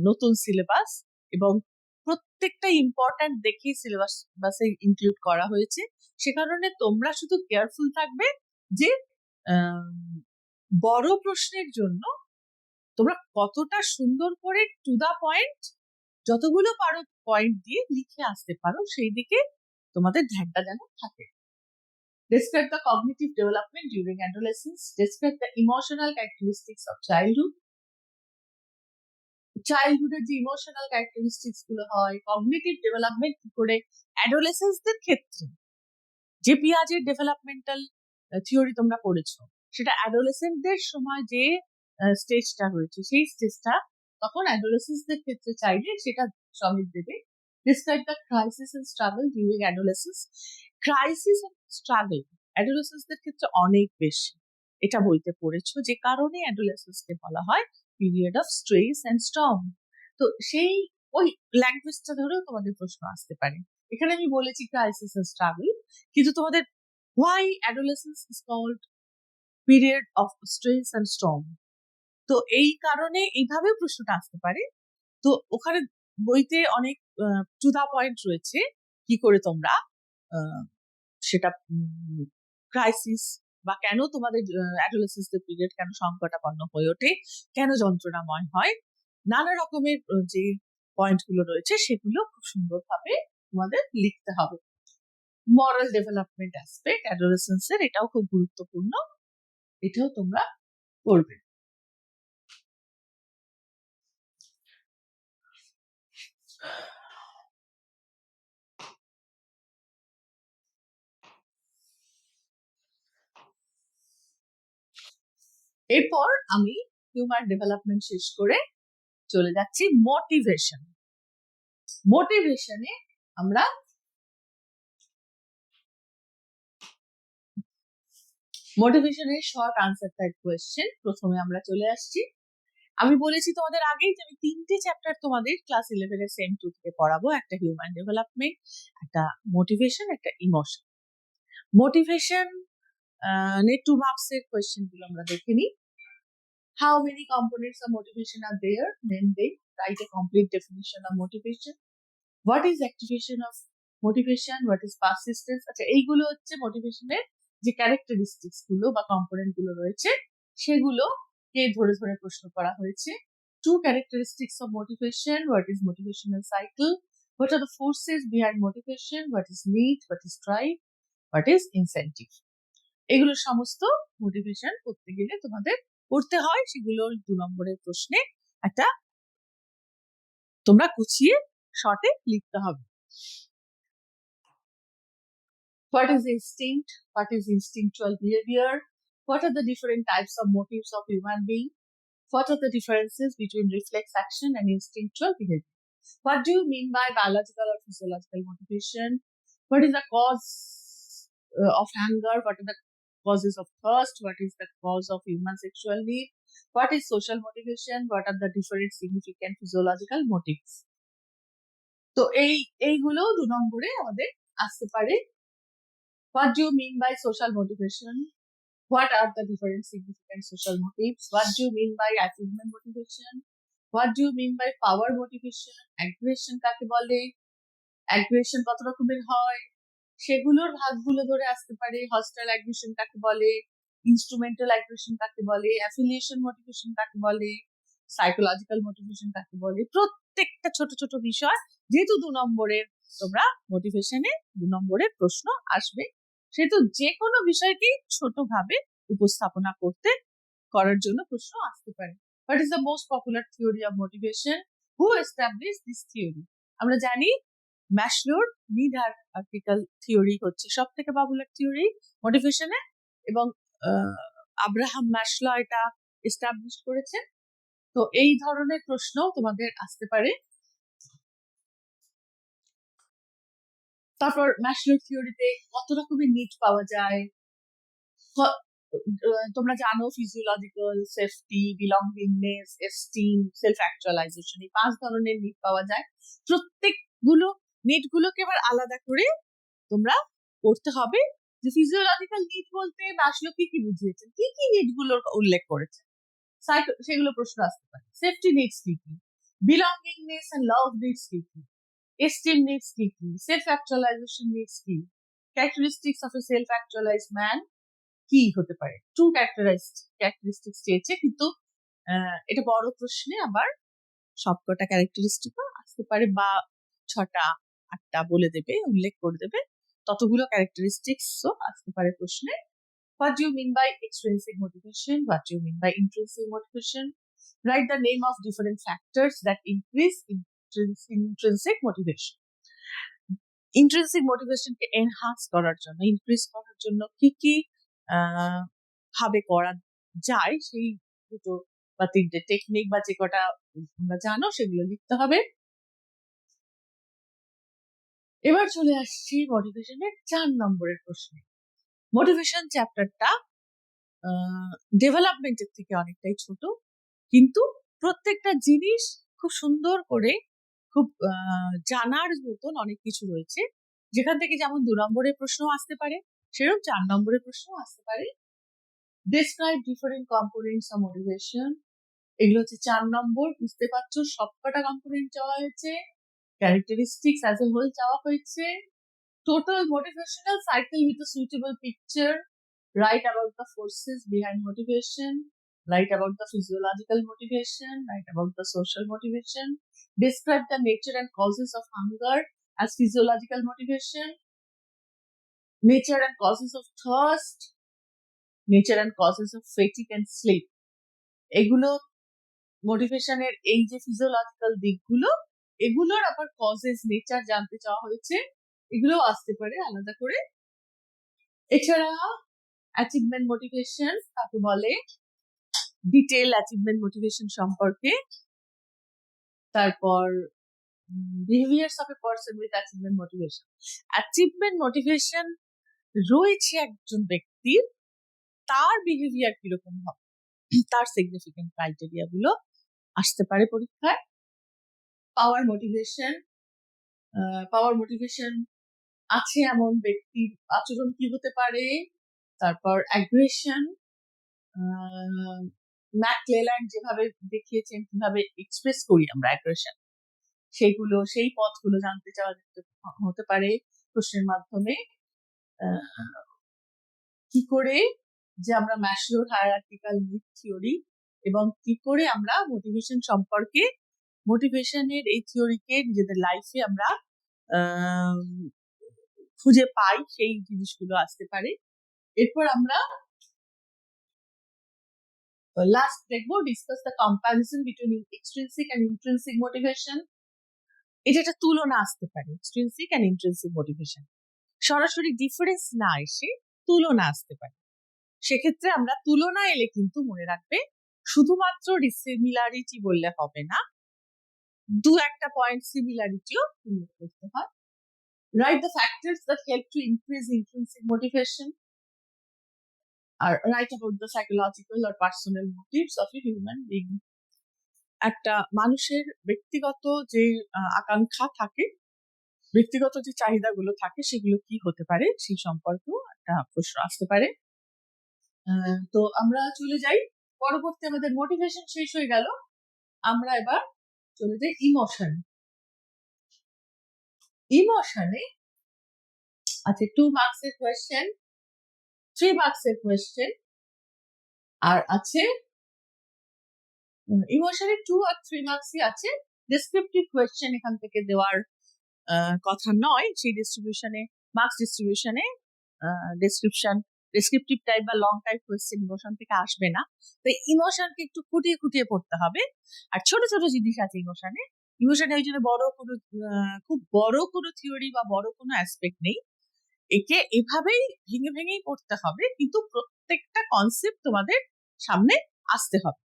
নতুন সিলেবাস এবং প্রত্যেকটা ইম্পর্ট্যান্ট দেখেই সিলেবাসে ইনক্লুড করা হয়েছে। সে কারণে তোমরা শুধু কেয়ারফুল থাকবে যে বড় প্রশ্নের জন্য তোমরা কতটা সুন্দর করে টু দা পয়েন্ট, যতগুলো পারো পয়েন্ট দিয়ে লিখে আসতে পারো, সেই দিকে তোমাদের ধ্যানটা যেন থাকে। Describe the cognitive development during adolescence. Describe the emotional characteristics of childhood. চাইল্ডহুডের যে ইমোশনাল ক্যারেক্টারিস্টিক্স গুলো হয়, কগনিটিভ ডেভেলপমেন্ট কি করে অ্যাডোলেসেন্সদের ক্ষেত্রে, যে পিয়াজের ডেভেলপমেন্টাল থিওরি তোমরা পড়েছো, সেটা অ্যাডোলেসেন্টদের সময় যে স্টেজটা হয়েছে, সেই স্টেজটা তখন অ্যাডোলেসেন্সদের ক্ষেত্রে চাইলে সেটা সলিড দেবে। Describe the crisis and struggle during adolescence. Crisis and struggle অ্যাডোলেসেন্সদের ক্ষেত্রে অনেক বেশি, এটা বইতে পড়েছো, যে কারণে অ্যাডোলেসেন্সকে বলা হয় period of stress and storm. তো সেই ওই ল্যাঙ্গুয়েজটা ধরেও তোমাদের প্রশ্ন আসতে পারে। এখানে আমি বলেছি ক্রাইসিস এন্ড স্ট্রাগল, কিন্তু তোমাদের why adolescence is called period of stress and storm, তো এই কারণে এইভাবেও প্রশ্নটা আসতে পারে। তো ওখানে বইতে অনেক টু দা পয়েন্ট রয়েছে কি করে তোমরা সেটা ক্রাইসিস বা কেন তোমাদের অ্যাডোলেসেন্সের পিরিয়ড কেন সংকটাপন্ন হয়ে ওঠে, কেন যন্ত্রণাময় হয়, নানা রকমের যে পয়েন্ট গুলো রয়েছে সেগুলো খুব সুন্দরভাবে তোমাদের লিখতে হবে। মরাল ডেভেলপমেন্ট অ্যাসপেক্ট অ্যাডোলেসেন্সের, এটাও খুব গুরুত্বপূর্ণ, এটাও তোমরা পড়বে। এরপর আমি হিউম্যান ডেভেলপমেন্ট শেষ করে চলে যাচ্ছি মোটিভেশন। মোটিভেশনে আমরা মোটিভেশনের শর্ট আনসার টাইপ কোয়েশ্চেন প্রথমে আমরা চলে আসছি। আমি বলেছি তোমাদের আগেই যে আমি 3টে চ্যাপ্টার তোমাদের ক্লাস 11 এর সেম 2 থেকে পড়াবো, একটা হিউম্যান ডেভেলপমেন্ট, একটা মোটিভেশন, একটা ইমোশন। মোটিভেশন 2 মার্কস এর কোয়েশ্চেন গুলো আমরা দেখে নিই। How many components of motivation are there? Name them. Write a complete definition of motivation. What is activation of motivation? What is persistence? আচ্ছা, এইগুলো হচ্ছে মোটিভেশনের যে ক্যারেক্টারিস্টিক্স গুলো বা কম্পোনেন্ট গুলো রয়েছে, সেগুলো কে ধরে ধরে প্রশ্ন করা হয়েছে। 2 characteristics of motivation. What is motivational cycle? What are the forces behind motivation? What is need? What is drive? What is incentive? এগুলো সমস্ত মোটিভেশন করতে গেলে তোমাদের পড়তে হয়, সেগুলো 2 নম্বরের প্রশ্নে একটা তোমরা গুছিয়ে শর্টে লিখতে হবে। What is instinct? What is instinctual behavior? What are the different types of motives of human being? What are the differences between reflex action and instinctual behavior? What do you mean by biological or physiological motivation? What is the cause of hunger? What are the causes of thirst? What is the cause of human sexual need? What is social motivation? What are the different significant physiological motives? তো এইগুলো 2 নম্বরে আমাদের আসতে পারে। What do you mean by social motivation? What are the different significant social motives? What do you mean by achievement motivation? What do you mean by power motivation? Aggression কাকে বলে? Aggression কত রকমের হয়? সেগুলোর ভাগগুলো ধরে আসতে পারে। Hostile aggression কাকে বলে? Instrumental aggression কাকে বলে? Affiliation motivation কাকে বলে? Psychological motivation কাকে বলে? প্রত্যেকটা ছোট ছোট বিষয়, যেহেতু 2 নম্বরের তোমরা মোটিভেশনে 2 নম্বরের প্রশ্ন আসবে, সেহেতু যে কোনো বিষয়কেই ছোটভাবে উপস্থাপনা করার জন্য প্রশ্ন আসতে পারে। What is the most popular theory of motivation? Who established this theory? আমরা জানি ম্যাশলোর নিড হায়ারার্কিক্যাল থিওরি হচ্ছে সব থেকে পপুলার থিওরি মোটিভেশনে, এবং আব্রাহাম ম্যাশলো এটা এস্টাবলিশ করেছেন। তো এই ধরনের প্রশ্ন তোমাদের আসতে পারে। তারপর ম্যাশলোর থিওরিতে কত রকমের নিড পাওয়া যায়, তোমরা জানো physiological, safety, belongingness, esteem, self actualisation, এই 5 ধরনের নিড পাওয়া যায়। প্রত্যেকগুলো নিড গুলোকে এবার আলাদা করে তোমরা পড়তে হবে যে ফিজিওলজিক্যাল নিড বলতে ম্যাশলো কি কি বুঝিয়েছেন, কি কি নিড গুলোর উল্লেখ করেছেন, সেগুলো প্রশ্ন আসতে পারে। সেফটি নিডস কি কি, বিলঙ্গিংনেস এন্ড লাভ নিডস কি কি, এস্টিম নিডস কি কি, সেলফ অ্যাকচুয়ালাইজেশন নিডস কি, characteristics of a self actualized man কি হতে পারে। টু ক্যারেক্টারিস্টিক্স চেয়েছে, কিন্তু এটা বড় প্রশ্নে আবার সবকটা ক্যারেক্টারিস্টিকও আসতে পারে, বা 6টা 8টা বলে দেবে, উল্লেখ করে দেবে, ততগুলো ক্যারেক্টারিস্টিক্সও আসতে পারে প্রশ্নে। What do you mean by extrinsic motivation? What do you mean by intrinsic motivation? Write the name of different factors that increase intrinsic motivation. Intrinsic motivation K enhance করার জন্য, ইনক্রিজ করার জন্য কি কি ভাবে করা যায়, সেই 2 বা 3টে টেকনিক বা যে কটা তোমরা জানো সেগুলো লিখতে হবে। এবার চলে আসছি মোটিভেশনের 4 নম্বরের প্রশ্নে। মোটিভেশন চ্যাপ্টারটা ডেভেলপমেন্টের থেকে অনেকটাই ছোট, কিন্তু প্রত্যেকটা জিনিস খুব সুন্দর করে, খুব জানার মতন অনেক কিছু রয়েছে, যেখান থেকে যেমন 2 নম্বরের প্রশ্ন আসতে পারে, সেরকম 4 নম্বরের প্রশ্ন আসতে পারে। Describe different components of motivation, এগুলো হচ্ছে 4 নম্বর। বুঝতে পারছো সবকটা কম্পোনেন্ট চাওয়া হয়েছে, ক্যারেক্টারিস্টিক্স অ্যাজ এ হোল চাওয়া হয়েছে, total motivational cycle with a suitable picture, write about the forces behind motivation, write about the physiological motivation, write about the social motivation, describe the nature and causes of hunger as physiological motivation, nature and causes of thirst, nature and causes of fatigue and sleep. এগুলো মোটিভেশনের এই যে physiological দিকগুলো, এগুলোর আবার causes, nature জানতে চাওয়া হয়েছে, এগুলো আসতে পারে আলাদা করে। এছাড়া অ্যাচিভমেন্ট মোটিভেশন তাকে বলে, ডিটেল অ্যাচিভমেন্ট মোটিভেশন সম্পর্কে। তারপর behaviours of a person with achievement motivation. Achievement motivation রয়েছে একজন ব্যক্তির, তার বিহেভিয়ার কিরকম হবে, তার সিগনিফিকেন্ট ক্রাইটেরিয়া গুলো আসতে পারে পরীক্ষায়। পাওয়ার মোটিভেশন আছে এমন ব্যক্তির আচরণ কি হতে পারে। তারপর অ্যাগ্রেশন, ম্যাকক্লেল্যান্ড যেভাবে দেখিয়েছেন কিভাবে এক্সপ্রেস করি আমরা অ্যাগ্রেশন, সেইগুলো, সেই পথগুলো জানতে চাওয়া হতে পারে প্রশ্নের মাধ্যমে। কি করে যে আমরা ম্যাশলোর হায়ারার্কিক্যাল নিড থিওরি এবং কি করে আমরা মোটিভেশন সম্পর্কে, মোটিভেশনের এই থিওরিকে নিজেদের লাইফে আমরা খুঁজে পাই, সেই জিনিসগুলো আসতে পারে। এরপর আমরা লাস্ট দেখবো, discuss the comparison between extrinsic and intrinsic motivation. এটা একটা তুলনা আসতে পারে, এক্সট্রিনসিক এন্ড ইন্ট্রিনসিক মোটিভেশন সরাসরি ডিফারেন্স না এসে তুলনা আসতে পারে। সেক্ষেত্রে আমরা তুলনা এলে কিন্তু মনে রাখবে শুধুমাত্র ডিসিমিলারিটি বললে হবে না, 2-একটা পয়েন্ট সিমিলারিটিও উল্লেখ করতে হয়। Write the factors that help to increase intrinsic motivation, or write about the psychological or personal motives of a human being. একটা মানুষের ব্যক্তিগত যে আকাঙ্ক্ষা থাকে, ব্যক্তিগত যে চাহিদাগুলো থাকে, সেগুলো কি হতে পারে সেই সম্পর্কেও একটা প্রশ্ন আসতে পারে। তো আমরা চলে যাই পরবর্তী, আমাদের মোটিভেশন শেষ হয়ে গেল, আমরা এবার চলে যাই ইমোশনে আছে 2 মার্কসের কোয়েশ্চেন, 3 মার্কসের কোয়েশ্চেন, আর আছে ইমোশনে 2 আর 3 মার্কসই আছে। ডেসক্রিপটিভ কোয়েশ্চেন এখান থেকে দেওয়ার কথা নয়, সেই ডিস্ট্রিবিউশনে, মার্কস ডিস্ট্রিবিউশনে ডেসক্রিপটিভ টাইপ বা লং টাইপ কোয়েশ্চেন ইমোশন থেকে আসবে না। তো ইমোশনকে একটু খুঁটিয়ে খুঁটিয়ে পড়তে হবে। আর ছোট ছোট জিনিস আছে ইমোশনে, ইমোশনে ওই জন্য খুব বড় কোনো থিওরি বা বড় কোনো অ্যাসপেক্ট নেই। একে এভাবেই ভেঙে ভেঙেই পড়তে হবে, কিন্তু প্রত্যেকটা কনসেপ্ট তোমাদের সামনে আসতে হবে।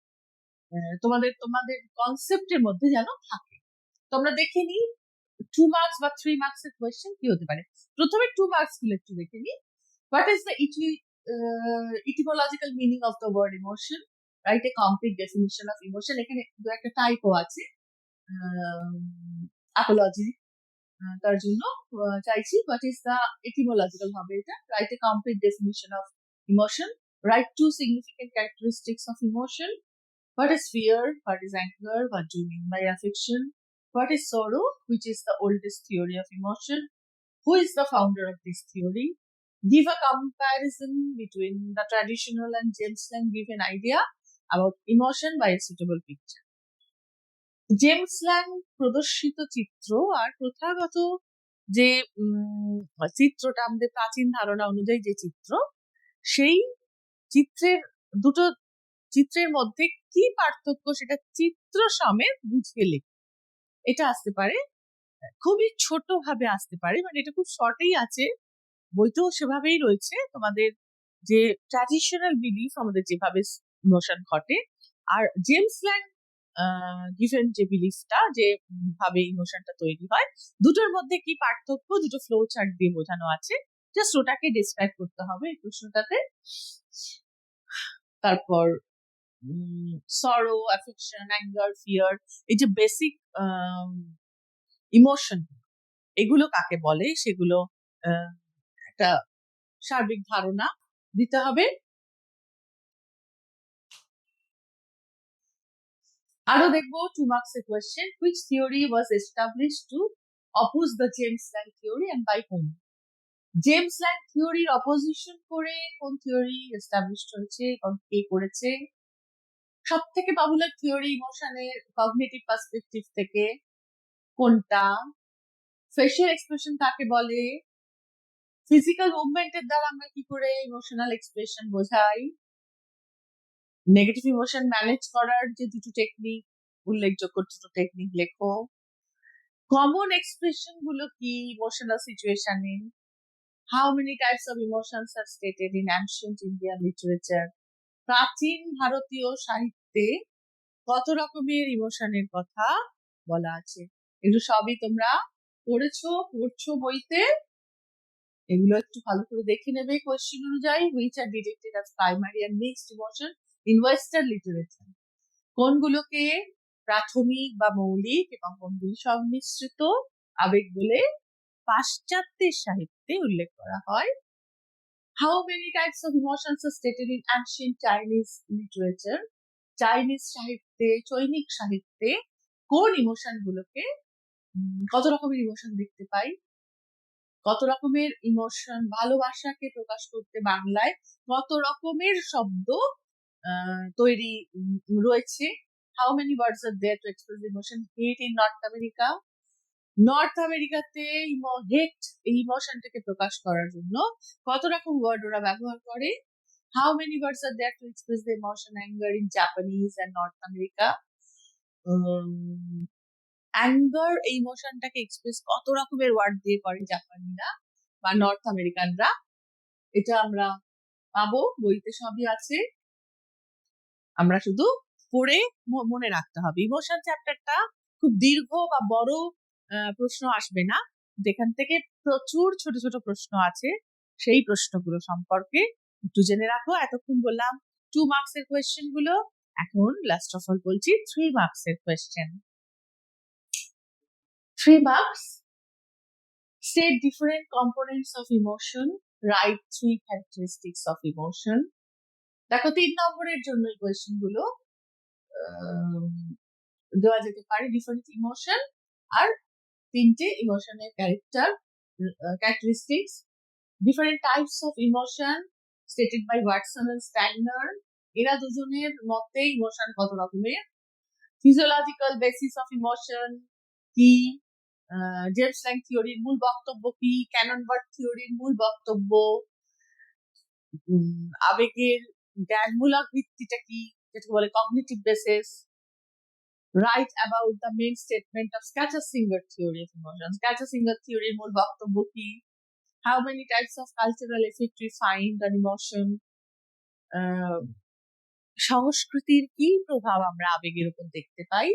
তোমাদের তোমাদের কনসেপ্টের মধ্যে যেন থাকে। তোমরা দেখে নি 2 মার্কস বা 3 মার্কস এর কোয়েশ্চেন কি হতে পারে। প্রথমে 2 মার্কস গুলো একটু দেখে নি। What is the etymological meaning of the word emotion? Write a complete definition of emotion. এখানে দু একটা টাইপও আছে, অ্যাপোলজি তার জন্য চাইছি। হোয়াট ইজ দ্য etymological হবে এটা। Write a complete definition of emotion. Write 2 significant characteristics of emotion. What is fear? What is anger? What do you mean by affection? What is sorrow? Which is the oldest theory of emotion? Who is the founder of this theory? Give a comparison between the traditional and James Lang. Give an idea about emotion by a suitable picture. James Lange প্রদর্শিত চিত্র আর প্রথাগত যে চিত্রটা, আমাদের প্রাচীন ধারণা অনুযায়ী যে চিত্র, সেই দুটো চিত্রের মধ্যে কি পার্থক্য সেটা চিত্র সমেত বুঝিয়ে লেখো। এটা আসতে পারে, খুবই ছোট ভাবে আসতে পারে, মানে এটা খুব শর্টেই আছে, বইতেও সেভাবেই রয়েছে। তোমাদের যে ট্র্যাডিশনাল বিলিফ, আমাদের যেভাবে ইমোশন ঘটে, আর জেমস ল্যাং গিভেন যে বিলিফটা, যে ভাবে ইমোশনটা তৈরি হয়, দুটোর মধ্যে কি পার্থক্য, দুটো ফ্লো চার্ট দিয়ে বোঝানো আছে। জাস্ট ওটাকে ডিসক্রাইব করতে হবে এই প্রশ্নটাতে। তারপর সরো, অ্যাফেকশন, অ্যাঙ্গার, ফিয়ার, এই যে বেসিক ইমোশন, এগুলো কাকে বলে সেগুলো একটা সার্বিক ধারণা দিতে হবে। আরো দেখবো 2 মার্কস এর question. Which theory was established to oppose the James Lange theory and by whom? James Lange থিওরির অপোজিশন করে কোন থিওরি এস্টাবলিশড হয়েছে, কে করেছে? সব থেকে পপুলার থিওরি ইমোশনের কগনিটিভ পার্সপেক্টিভ থেকে কোনটা? ফেশিয়াল এক্সপ্রেশন কাকে বলে? ফিজিক্যাল মুভমেন্টের দ্বারা আমরা কি করে ইমোশনাল এক্সপ্রেশন বোঝাই? নেগেটিভ ইমোশন ম্যানেজ করার যে দুটো টেকনিক, উল্লেখযোগ্য দুটো টেকনিক লেখো। কমন এক্সপ্রেশন গুলো কি ইমোশনাল সিচুয়েশনে? How many types of emotions are stated in ancient Indian literature? প্রাচীন ভারতীয় সাহিত্যে কত রকমের ইমোশনের কথা বলা আছে? এগুলো সবই তোমরা পড়ছো বইতে। এগুলো একটু ভালো করে দেখে নেবে কোয়েশ্চেন অনুযায়ী। Which are detected as primary and mixed emotion in western literature? কোনগুলোকে প্রাথমিক বা মৌলিক এবং কোনগুলি সংমিশ্রিত আবেগ বলে পাশ্চাত্যের সাহিত্যে উল্লেখ করা হয়? How many types of emotions are stated in ancient Chinese literature? Chinese সাহিত্যে, চৈনিক সাহিত্যে কোন ইমোশন গুলোকে, কত রকমের ইমোশন দেখতে পাই? কত রকমের ইমোশন, ভালোবাসাকে প্রকাশ করতে বাংলায় কত রকমের শব্দ তৈরি রয়েছে? How many words are there to express emotion hate in North America? North আমেরিকাতে হেট, এই ইমোশনটাকে প্রকাশ করার জন্য কত রকম ওয়ার্ড ওরা ব্যবহার করে? How many words are there to express the emotion anger in Japanese and North America? Anger, এই ইমোশনটাকে এক্সপ্রেস কত রকমের ওয়ার্ড দিয়ে করে জাপানিরা বা নর্থ আমেরিকানরা? এটা আমরা পাবো, বইতে সবই আছে, আমরা শুধু পড়ে মনে রাখতে হবে। ইমোশন চ্যাপ্টারটা খুব দীর্ঘ বা বড় প্রশ্ন আসবে না, যেখান থেকে প্রচুর ছোট ছোট প্রশ্ন আছে, সেই প্রশ্নগুলো সম্পর্কে একটু জেনে রাখো। এতক্ষণ বললাম 2 মার্কস এর কোয়েশ্চেন গুলো, এখন লাস্ট অফ অল বলছি 3 মার্কস এর question. 3 marks. State different components of emotion. Write 3 characteristics of emotion. দেখো 3 নম্বরের জন্য এই কোয়েশ্চেন গুলো দেওয়া যেতে পারে। ডিফারেন্ট ইমোশন আর 3টে ইমোশনের characteristics. Different types of emotion stated by Watson and Steiner. এরা দুজনের মতে ইমোশন কত রকমের? ফিজিওলজিক্যাল বেসিস অফ ইমোশন কি? জেমস ল্যাং থিওরির মূল বক্তব্য কি? ক্যানন বার্ড থিওরির মূল বক্তব্য। আবেগের জ্ঞানমূলক ভিত্তিটা কি, যেটাকে বলে cognitive basis. write about the main statement of Scattersinger theory of emotion. Scattersinger theory এর মূল বক্তব্য কি? How many types of cultural effect we find on emotion? সংস্কৃতির কি প্রভাব আমরা আবেগের উপর দেখতে পাই,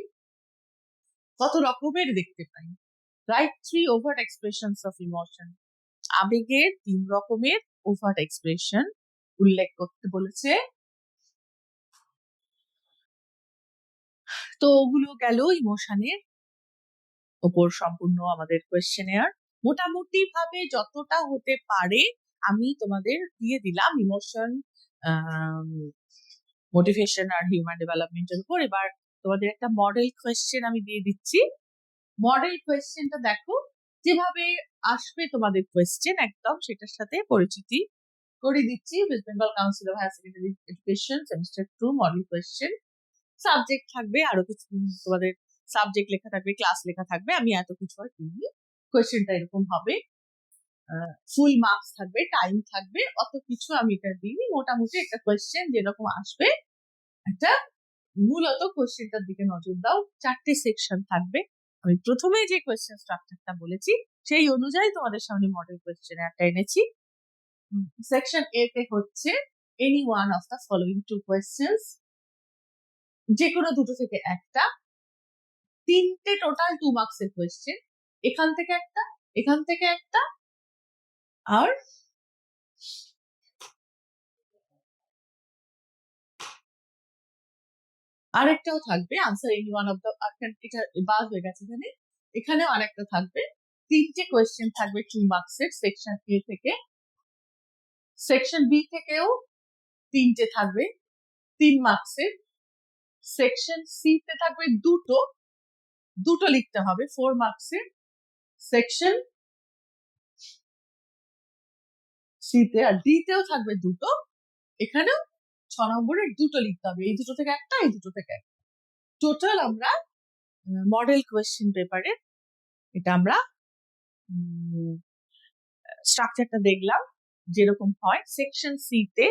কত রকমের দেখতে পাই। Right 3 overt expressions of emotion. আবেগের 3 রকমের overt expression উল্লেখ করতে বলেছে। তো ওগুলো গেল ইমোশনের ওপর সম্পূর্ণ আমাদের কোয়েশ্চেনেয়ার। মোটামুটি ভাবে যতটা হতে পারে আমি তোমাদের দিয়ে দিলাম ইমোশন, মোটিভেশন আর হিউম্যান ডেভেলপমেন্টের উপর। এবার তোমাদের একটা মডেল কোয়েশ্চেন আমি দিয়ে দিচ্ছি। মডেল কোয়েশ্চেনটা দেখো, যেভাবে আসবে তোমাদের কোয়েশ্চেন একদম সেটার সাথে পরিচিতি করে দিচ্ছি। West Bengal council of higher secondary education semester 2 model question. Subject থাকবে, আরো কিছু তোমাদের সাবজেক্ট লেখা থাকবে, ক্লাস লেখা থাকবে, আমি এত কিছু আর দিইনি। কোয়েশ্চেনটা এরকম হবে, ফুল মার্কস থাকবে, টাইম থাকবে, অত কিছু আমি এটা দিইনি। মোটামুটি একটা কোয়েশ্চেন যেরকম আসবে, একটা মূলত কোয়েশ্চেনটার দিকে নজর দাও। 4টে সেকশন থাকবে। আমি প্রথমে যে কোয়েশ্চেন স্ট্রাকচারটা বলেছি সেই অনুযায়ী তোমাদের সামনে মডেল কোয়েশ্চেন একটা এনেছি। সেকশন এ তে হচ্ছে any one of the following 2 questions, যে কোনো দুটো থেকে একটা। 3টে টোটাল 2 মার্কসের কোয়েশ্চেন, এখান থেকে একটা, এখান থেকে একটা, আর আরেকটাও থাকবে answer any one of the, এটা বাদ হয়ে গেছে এখানে, এখানেও আরেকটা থাকবে। 3টে কোয়েশ্চেন থাকবে 2 মার্কসের সেকশন এ থেকে। সেকশন বি থেকেও 3টে থাকবে 3 মার্কসের। সেকশন সি তে থাকবে দুটো লিখতে হবে 4 মার্কসের। সেকশন সি তে আর ডি তেও থাকবে দুটো, এখানেও 6 নম্বরের দুটো লিখতে হবে, এই দুটো থেকে একটা, এই দুটো থেকে একটা। টোটাল আমরা মডেল কোয়েশ্চেন পেপারের এটা আমরা স্ট্রাকচারটা দেখলাম যেরকম হয়। সেকশন সি তে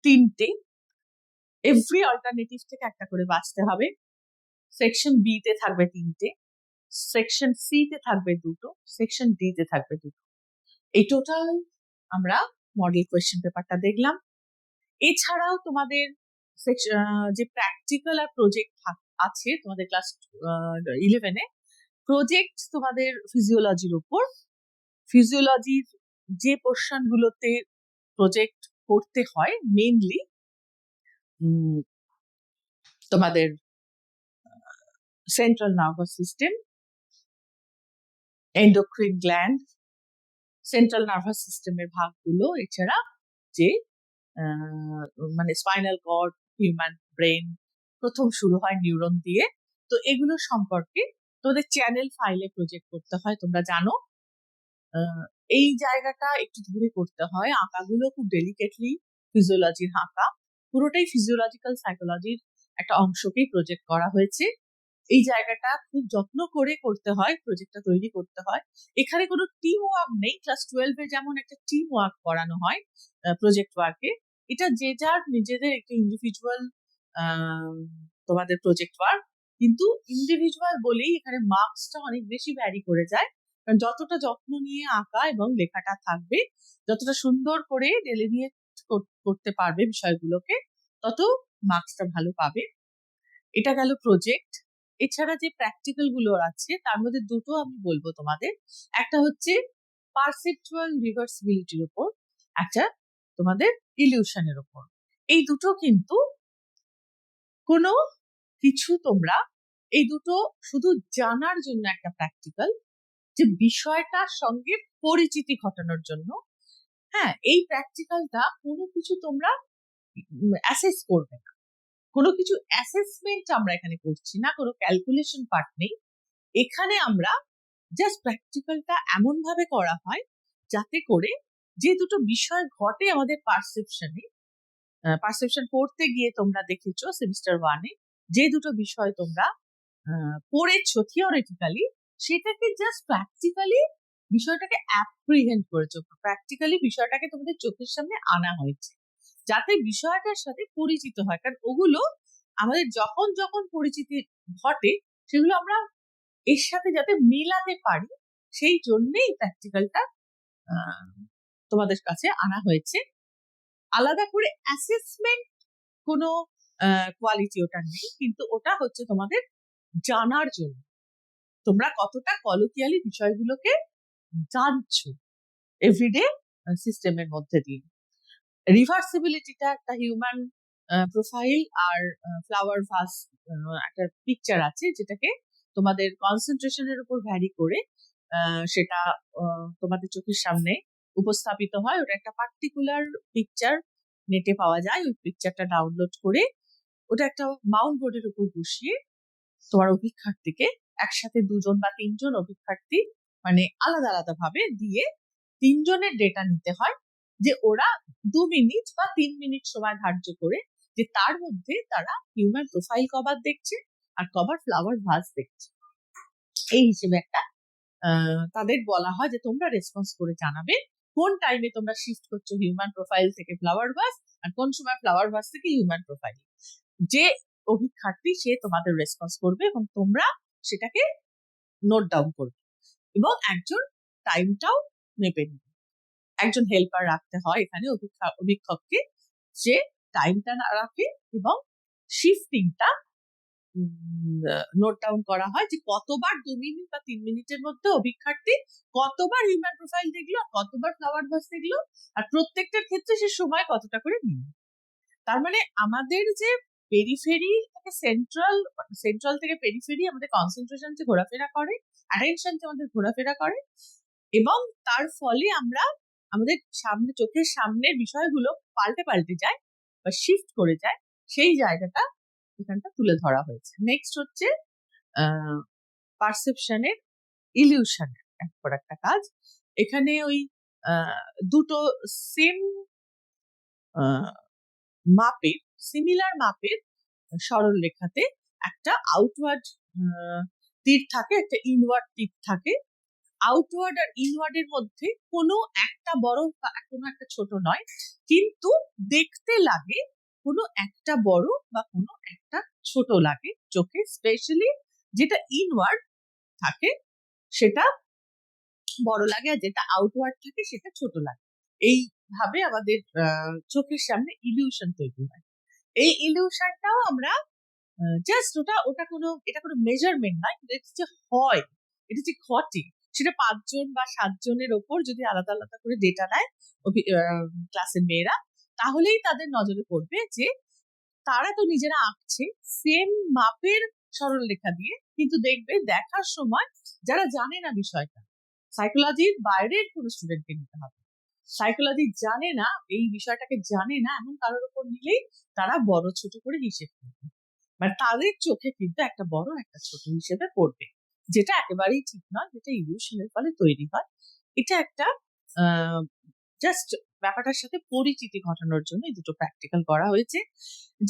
3টে, এভরি অল্টারনেটিভ থেকে একটা করে বাঁচতে হবে। সেকশন বি তে থাকবে 3টে, সেকশন সি তে থাকবে দুটো, সেকশন ডি তে থাকবে দুটো। এই টোটাল আমরা মডেল কোয়েশ্চেন পেপারটা দেখলাম। এছাড়াও তোমাদের যে প্র্যাকটিক্যাল আর প্রজেক্ট আছে তোমাদের ক্লাস 11-এ, প্রজেক্ট তোমাদের ফিজিওলজির উপর। ফিজিওলজির যে পোর্শন গুলোতে প্রজেক্ট করতে হয় মেইনলি তোমাদের central nervous system, endocrine gland, central nervous সিস্টেমের ভাগগুলো, এছাড়া যে মানে স্পাইনাল কর্ড, হিউম্যান ব্রেন, প্রথম শুরু হয় নিউরন দিয়ে। তো এগুলো সম্পর্কে তোমাদের চ্যানেল ফাইলে প্রজেক্ট করতে হয়, তোমরা জানো। এই জায়গাটা একটু ধরে করতে হয়, আঁকাগুলো খুব ডেলিকেটলি ফিজিওলজির আঁকা, পুরোটাই ফিজিওলজিক্যাল সাইকোলজির একটা অংশকেই প্রজেক্ট করা হয়েছে। এই জায়গাটা খুব যত্ন করে করতে হয়, প্রজেক্টটা তৈরি করতে হয়। এখানে কোনো টিম ওয়ার্ক নেই, ক্লাস 12-এ যেমন একটা টিম ওয়ার্ক করানো হয় প্রজেক্ট ওয়ার্কে, এটা যে যার নিজেদের একটা ইন্ডিভিজুয়াল তোমাদের প্রজেক্ট ওয়ার্ক। কিন্তু ইন্ডিভিজুয়াল বলেই এখানে মার্কসটা অনেক বেশি ভ্যারি করে যায়, কারণ যতটা যত্ন নিয়ে আঁকা এবং লেখাটা থাকবে, যতটা সুন্দর করে ডেলিনিয়েট করতে পারবে বিষয়গুলোকে, তত মার্কসটা ভালো পাবে। এটা গেল প্রজেক্ট। এছাড়া যে প্র্যাকটিক্যাল গুলো আছে তার মধ্যে দুটো আমি বলবো তোমাদের। একটা হচ্ছে পারসেপচুয়াল রিভার্সিবিলিটির উপর, একটা তোমাদের ইলিউশনের উপর। এই দুটো কিন্তু কোনো কিছু তোমরা, এই দুটো শুধু জানার জন্য একটা প্র্যাকটিক্যাল, যে বিষয়টার সঙ্গে পরিচিতি ঘটানোর জন্য। হ্যাঁ, এই প্র্যাকটিক্যালটা কোনো কিছু তোমরা অ্যাসেস করবে না, কোনো কিছু অ্যাসেসমেন্ট আমরা এখানে করছি না, কোনো ক্যালকুলেশন পার্ট নেই এখানে। আমরা জাস্ট প্র্যাকটিক্যালটা এমন ভাবে করা হয় যাতে করে যে দুটো বিষয় ঘটে আমাদের পারসেপশনে, পারসেপশন পড়তে গিয়ে তোমরা দেখেছো সেমিস্টার 1-এ যে দুটো বিষয় তোমরা পড়েছো থিওরিটিক্যালি, সেটাকে জাস্ট প্র্যাকটিক্যালি বিষয়টাকে অ্যাপ্রিহেন্ড করেছো, প্র্যাকটিক্যালি বিষয়টাকে তোমাদের চোখের সামনে আনা হয়েছে যাতে বিষয়টার সাথে পরিচিত হয়। কারণ ওগুলো আমাদের যখন যখন পরিচিতি ঘটে সেগুলো আমরা এর সাথে যাতে মেলাতে পারি, সেই জন্যেই প্র্যাকটিক্যালটা তোমাদের কাছে আনা হয়েছে। আলাদা করে অ্যাসেসমেন্ট কোনো কোয়ালিটি ওটা নেই, কিন্তু ওটা হচ্ছে তোমাদের জানার জন্য তোমরা কতটা কলোকিয়ালি বিষয়গুলোকে জানছো এভরিডে সিস্টেমের মধ্যে দিয়ে। রিভার্সিবিলিটিটা একটা হিউম্যান প্রোফাইল আর ফ্লাওয়ার ভাস একটা পিকচার আছে, যেটাকে তোমাদের কনসেন্ট্রেশনের উপর ভ্যারি করে সেটা তোমাদের চোখের সামনে উপস্থাপিত হয়। ওটা একটা পার্টিকুলার পিকচার নেটে পাওয়া যায়। ওই পিকচারটা ডাউনলোড করে ওটা একটা মাউন্ট বোর্ডের উপর বসিয়ে তোমার অভিক্ষার্থীকে একসাথে 2জন বা 3জন অভিক্ষার্থী মানে আলাদা আলাদা ভাবে দিয়ে 3জনের ডেটা নিতে হয়, যে ওরা 2 মিনিট বা 3 মিনিট সময় ধার্য করে যে তার মধ্যে তারা হিউম্যান প্রোফাইল কভার দেখছে আর কভার ফ্লাওয়ার ভাস দেখছে। এই হিসেবে একটা তাদের বলা হয় যে তোমরা রেসপন্স করে জানাবে কোন টাইমে তোমরা শিফট করছো হিউম্যান প্রোফাইল থেকে ফ্লাওয়ার ভাস, আর কোন সময় ফ্লাওয়ার ভাস থেকে হিউম্যান প্রোফাইল। যে অভিক্ষার্থী সে তোমাদের রেসপন্স করবে এবং তোমরা সেটাকে নোট ডাউন করবে, এবং একজন টাইমটাও মেপে নেবে। একজন হেল্পার রাখতে হয় এখানে অভিক্ষককে, যে টাইমটা না রাখে এবং শিফটিংটা নোট ডাউন করা হয়, যে কতবার 2 মিনিট বা 3 মিনিটের মধ্যে অভিক্ষার্থী কতবার হিউম্যান প্রোফাইল দেখলো, কতবার ফ্লাওয়ার ভাস দেখলো, আর প্রত্যেকটার ক্ষেত্রে সে সময় কতটা করে নিল। তার মানে আমাদের যে পেরিফেরি থেকে সেন্ট্রাল থেকে পেরিফেরি আমাদের কনসেন্ট্রেশন যে ঘোরাফেরা করে, অ্যাটেনশন যে আমাদের ঘোরাফেরা করে, এবং তার ফলে আমরা আমাদের সামনে চোখের সামনের বিষয়গুলো পাল্টে যায় বা শিফট করে যায়, সেই জায়গাটা এখানটা তুলে ধরা হয়েছে। নেক্সট হচ্ছে পারসেপশনের ইলিউশনের একটা কাজ। এখানে ওই দুটো সেম মাপের সিমিলার মাপের সরল রেখাতে একটা আউটওয়ার্ড তীর থাকে, একটা ইনওয়ার্ড তীর থাকে। আউটওয়ার্ড আর ইনওয়ার্ড এর মধ্যে কোনো একটা বড় বা কোনো একটা ছোট নয়, কিন্তু দেখতে লাগে কোনো একটা বড় বা কোনো একটা ছোট লাগে চোখে। স্পেশালি যেটা ইনওয়ার্ড থাকে সেটা বড় লাগে, আর যেটা আউটওয়ার্ড থাকে সেটা ছোট লাগে। এইভাবে আমাদের চোখের সামনে ইলিউশন তৈরি হয়। এই ইলিউশনটাও আমরা জাস্ট এটা কোনো মেজারমেন্ট নয়, এটা যে হয়, এটা যে ঘটে, সেটা 5জন বা 7জনের ওপর যদি আলাদা আলাদা করে ডেটা নেয় ক্লাসের মেয়েরা, তাহলেই তাদের নজরে পড়বে যে তারা তো নিজেরা আঁকছে সেম মাপের সরল রেখা দিয়ে, কিন্তু দেখবে দেখার সময় যারা জানে না বিষয়টা, সাইকোলজির বাইরের কোনো স্টুডেন্টকে নিতে হবে, সাইকোলজি জানে না, এই বিষয়টাকে জানে না, এমন কারোর উপর নিলেই তারা বড় ছোট করে হিসেব করবে, মানে তাদের চোখে কিন্তু একটা বড় একটা ছোট হিসেবে পড়বে, যেটা একেবারেই ঠিক নয়, যেটা ইলিউশনের ফলে তৈরি হয়। এটা একটা জাস্ট ব্যাপারটার সাথে পরিচিতি ঘটানোর জন্য এই দুটো প্র্যাকটিক্যাল করা হয়েছে।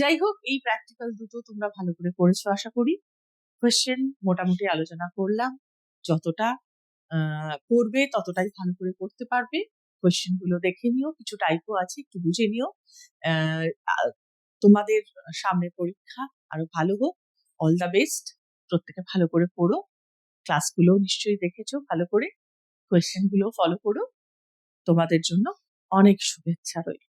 যাই হোক, এই প্র্যাকটিক্যাল দুটো তোমরা ভালো করে করেছো আশা করি। কোয়েশ্চেন মোটামুটি আলোচনা করলাম, যতটা পড়বে ততটাই ভালো করে করতে পারবে। কোয়েশ্চেন গুলো দেখে নিও, কিছু টাইপও আছে, একটু বুঝে নিও। তোমাদের সামনে পরীক্ষা আরো ভালো হোক। All the best. প্রত্যেকে ভালো করে পড়ো, ক্লাসগুলো নিশ্চয়ই দেখেছো ভালো করে, কোয়েশ্চেন গুলো ফলো করো। তোমাদের জন্য অনেক শুভেচ্ছা রইল।